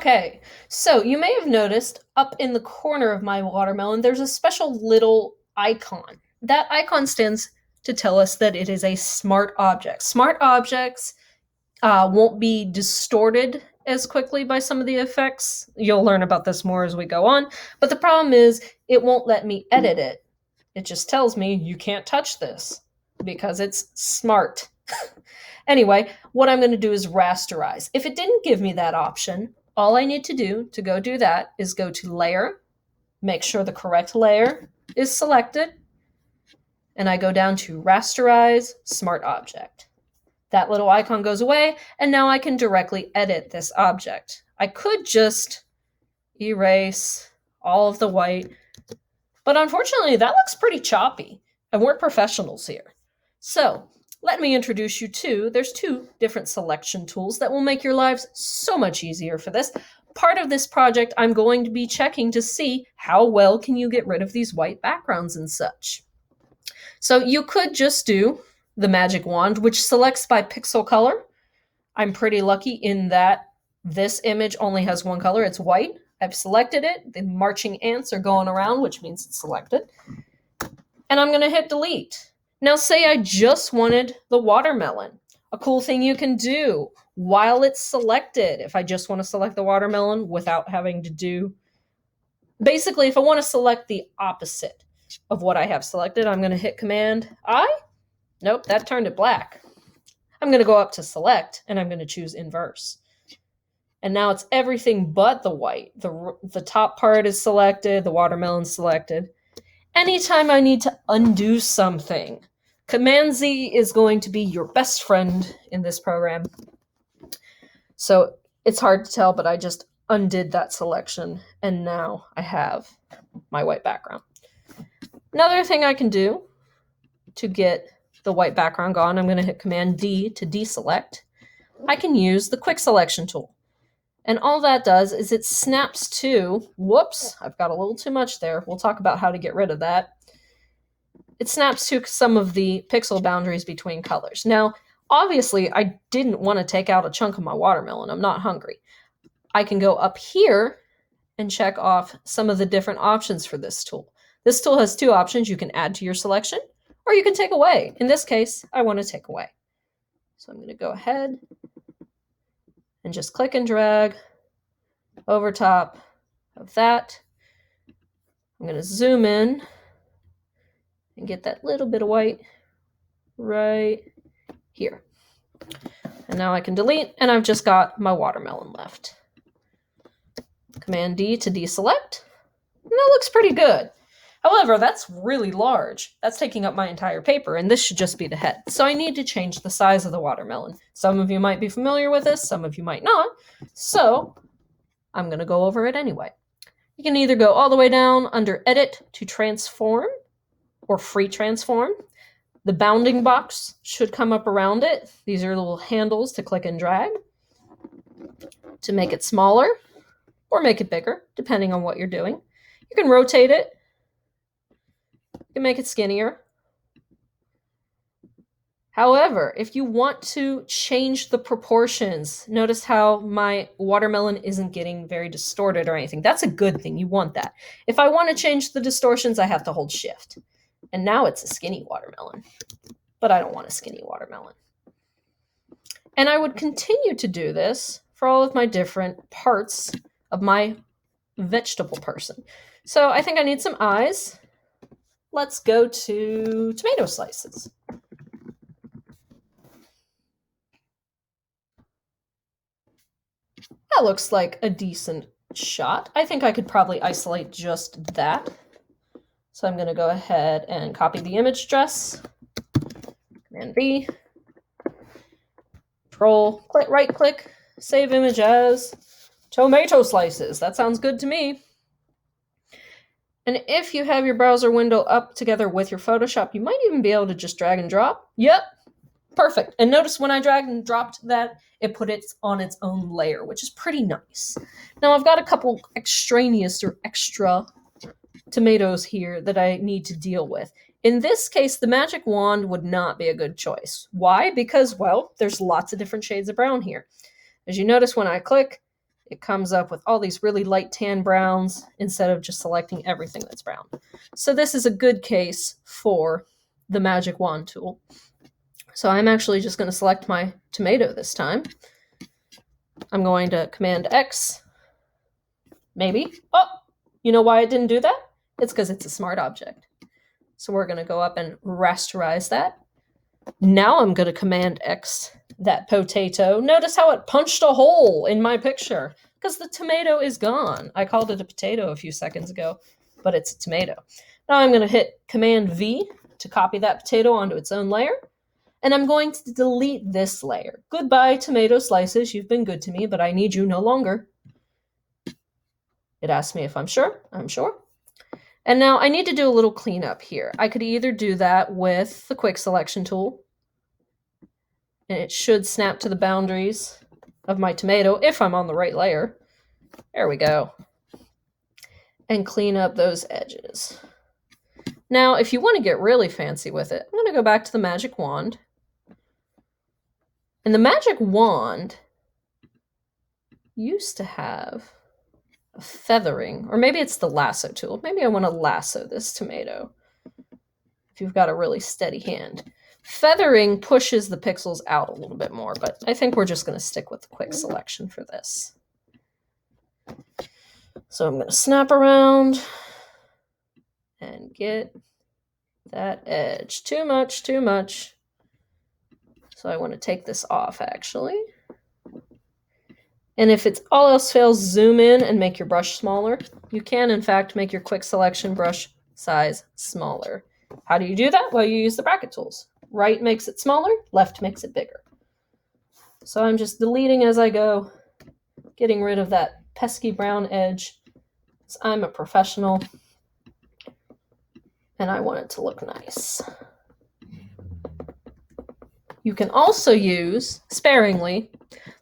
Okay, so you may have noticed up in the corner of my watermelon, there's a special little icon. That icon stands to tell us that it is a smart object. Smart objects won't be distorted as quickly by some of the effects. You'll learn about this more as we go on. But the problem is, it won't let me edit it. It just tells me you can't touch this because it's smart. Anyway, what I'm going to do is rasterize. If it didn't give me that option, all I need to do to go do that is go to Layer, make sure the correct layer is selected, and I go down to Rasterize Smart Object. That little icon goes away, and now I can directly edit this object. I could just erase all of the white, but unfortunately that looks pretty choppy, and we're professionals here. So let me introduce you to, there's two different selection tools that will make your lives so much easier for this. Part of this project, I'm going to be checking to see how well can you get rid of these white backgrounds and such. So you could just do the magic wand, which selects by pixel color. I'm pretty lucky in that this image only has one color, it's white. I've selected it, the marching ants are going around, which means it's selected. And I'm gonna hit delete. Now say I just wanted the watermelon. A cool thing you can do while it's selected, if I just want to select the watermelon without having to do, basically if I want to select the opposite of what I have selected, I'm going to hit Command I. Nope, that turned it black. I'm going to go up to select and I'm going to choose inverse. And now it's everything but the white. The top part is selected, the watermelon's selected. Anytime I need to undo something, Command Z is going to be your best friend in this program. So it's hard to tell, but I just undid that selection, and now I have my white background. Another thing I can do to get the white background gone, I'm going to hit Command D to deselect. I can use the quick selection tool. And all that does is it snaps to, whoops, I've got a little too much there. We'll talk about how to get rid of that. It snaps to some of the pixel boundaries between colors. Now, obviously, I didn't want to take out a chunk of my watermelon. I'm not hungry. I can go up here and check off some of the different options for this tool. This tool has two options. You can add to your selection, or you can take away. In this case, I want to take away. So I'm going to go ahead and just click and drag over top of that. I'm going to zoom in and get that little bit of white right here. And now I can delete, and I've just got my watermelon left. Command D to deselect. And that looks pretty good. However, that's really large. That's taking up my entire paper, and this should just be the head. So I need to change the size of the watermelon. Some of you might be familiar with this, some of you might not. So I'm going to go over it anyway. You can either go all the way down under Edit to Transform or Free Transform. The bounding box should come up around it. These are little handles to click and drag to make it smaller or make it bigger, depending on what you're doing. You can rotate it. You can make it skinnier. However, if you want to change the proportions, notice how my watermelon isn't getting very distorted or anything. That's a good thing. You want that. If I want to change the distortions, I have to hold Shift. And now it's a skinny watermelon. But I don't want a skinny watermelon. And I would continue to do this for all of my different parts of my vegetable person. So I think I need some eyes. Let's go to tomato slices. That looks like a decent shot. I think I could probably isolate just that. So I'm going to go ahead and copy the image address. Command V. Control, right click, save image as tomato slices. That sounds good to me. And if you have your browser window up together with your Photoshop, you might even be able to just drag and drop. Yep, perfect. And notice when I dragged and dropped that, it put it on its own layer, which is pretty nice. Now I've got a couple extraneous or extra tomatoes here that I need to deal with. In this case, the magic wand would not be a good choice. Why? Because, well, there's lots of different shades of brown here. As you notice when I click, it comes up with all these really light tan browns instead of just selecting everything that's brown. So this is a good case for the magic wand tool. So I'm actually just going to select my tomato this time. I'm going to Command X. Maybe. Oh, you know why it didn't do that? It's because it's a smart object. So we're going to go up and rasterize that. Now I'm going to Command X that potato. Notice how it punched a hole in my picture because the tomato is gone. I called it a potato a few seconds ago, but it's a tomato. Now I'm going to hit Command V to copy that potato onto its own layer. And I'm going to delete this layer. Goodbye, tomato slices. You've been good to me, but I need you no longer. It asks me if I'm sure. I'm sure. And now I need to do a little cleanup here. I could either do that with the quick selection tool, and it should snap to the boundaries of my tomato if I'm on the right layer. There we go. And clean up those edges. Now, if you want to get really fancy with it, I'm going to go back to the magic wand. And the magic wand used to have a feathering, or maybe it's the lasso tool. Maybe I want to lasso this tomato if you've got a really steady hand. Feathering pushes the pixels out a little bit more, but I think we're just going to stick with the quick selection for this. So I'm going to snap around and get that edge. Too much, too much. So I want to take this off, actually. And if it's all else fails, zoom in and make your brush smaller. You can, in fact, make your quick selection brush size smaller. How do you do that? Well, you use the bracket tools. Right makes it smaller, left makes it bigger. So I'm just deleting as I go, getting rid of that pesky brown edge. So I'm a professional, and I want it to look nice. You can also use, sparingly,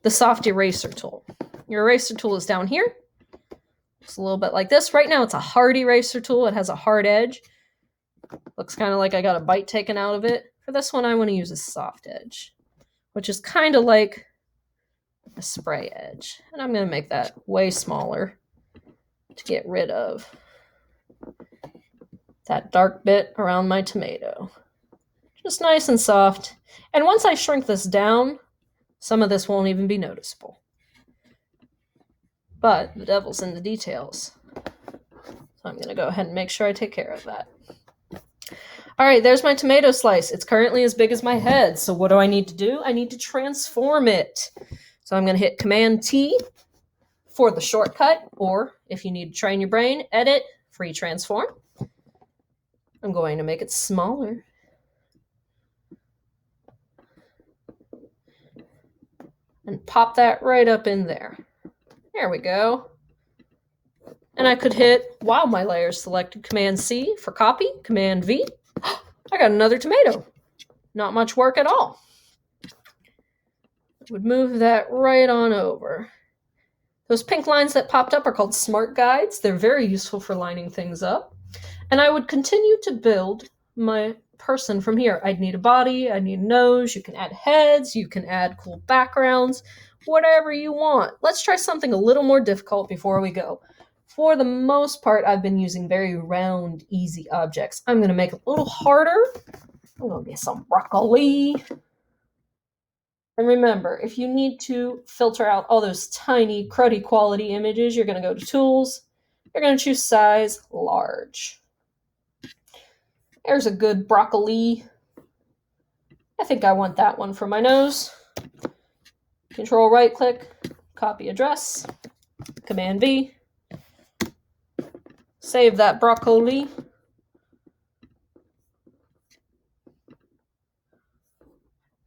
the soft eraser tool. Your eraser tool is down here. It's a little bit like this. Right now it's a hard eraser tool. It has a hard edge. Looks kind of like I got a bite taken out of it. For this one, I want to use a soft edge, which is kind of like a spray edge. And I'm going to make that way smaller to get rid of that dark bit around my tomato. Just nice and soft. And once I shrink this down, some of this won't even be noticeable. But the devil's in the details. So I'm going to go ahead and make sure I take care of that. All right, there's my tomato slice. It's currently as big as my head. So what do I need to do? I need to transform it. So I'm going to hit Command T for the shortcut, or if you need to train your brain, Edit, Free Transform. I'm going to make it smaller. And pop that right up in there. There we go. And I could hit, while my layer is selected, Command C for copy, Command V. I got another tomato. Not much work at all. Would move that right on over. Those pink lines that popped up are called smart guides. They're very useful for lining things up. And I would continue to build my person from here. I'd need a body, I'd need a nose, you can add heads, you can add cool backgrounds, whatever you want. Let's try something a little more difficult before we go. For the most part, I've been using very round, easy objects. I'm going to make it a little harder. I'm going to get some broccoli. And remember, if you need to filter out all those tiny, cruddy quality images, you're going to go to Tools. You're going to choose Size Large. There's a good broccoli. I think I want that one for my nose. Control right click, copy address, Command V. Save that broccoli.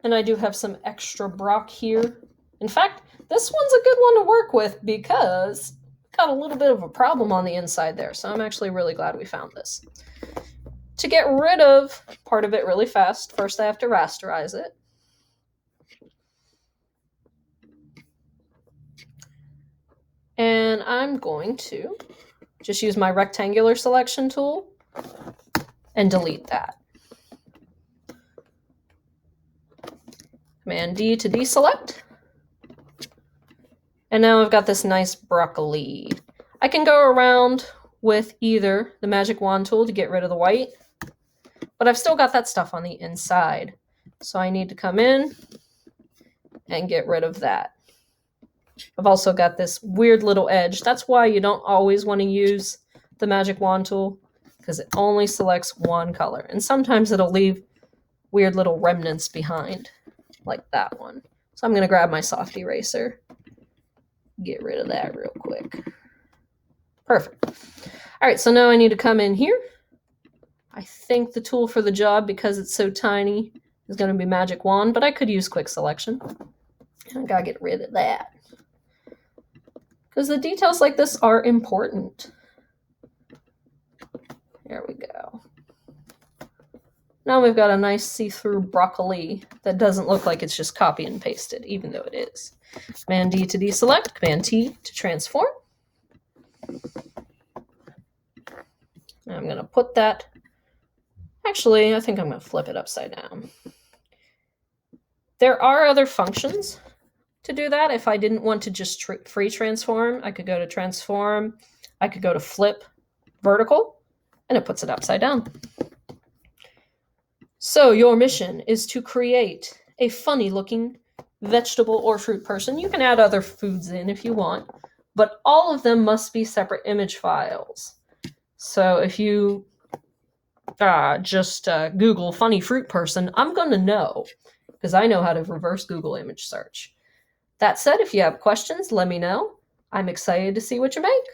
And I do have some extra brock here. In fact, this one's a good one to work with because it's got a little bit of a problem on the inside there. So I'm actually really glad we found this. To get rid of part of it really fast, first I have to rasterize it. And I'm going to just use my rectangular selection tool and delete that. Command D to deselect. And now I've got this nice broccoli. I can go around with either the magic wand tool to get rid of the white, but I've still got that stuff on the inside. So I need to come in and get rid of that. I've also got this weird little edge. That's why you don't always want to use the magic wand tool, because it only selects one color. And sometimes it'll leave weird little remnants behind, like that one. So I'm going to grab my soft eraser, get rid of that real quick. Perfect. All right, so now I need to come in here. I think the tool for the job, because it's so tiny, is going to be magic wand, but I could use quick selection. And I gotta get rid of that, because the details like this are important. There we go. Now we've got a nice see-through broccoli that doesn't look like it's just copy and pasted, even though it is. Command D to deselect, Command T to transform. And I'm gonna put that, actually, I think I'm gonna flip it upside down. There are other functions to do that. If I didn't want to just free transform, I could go to transform, I could go to flip vertical, and it puts it upside down. So your mission is to create a funny looking vegetable or fruit person. You can add other foods in if you want, but all of them must be separate image files. So if you just Google funny fruit person, I'm going to know, because I know how to reverse Google image search. That said, if you have questions, let me know. I'm excited to see what you make.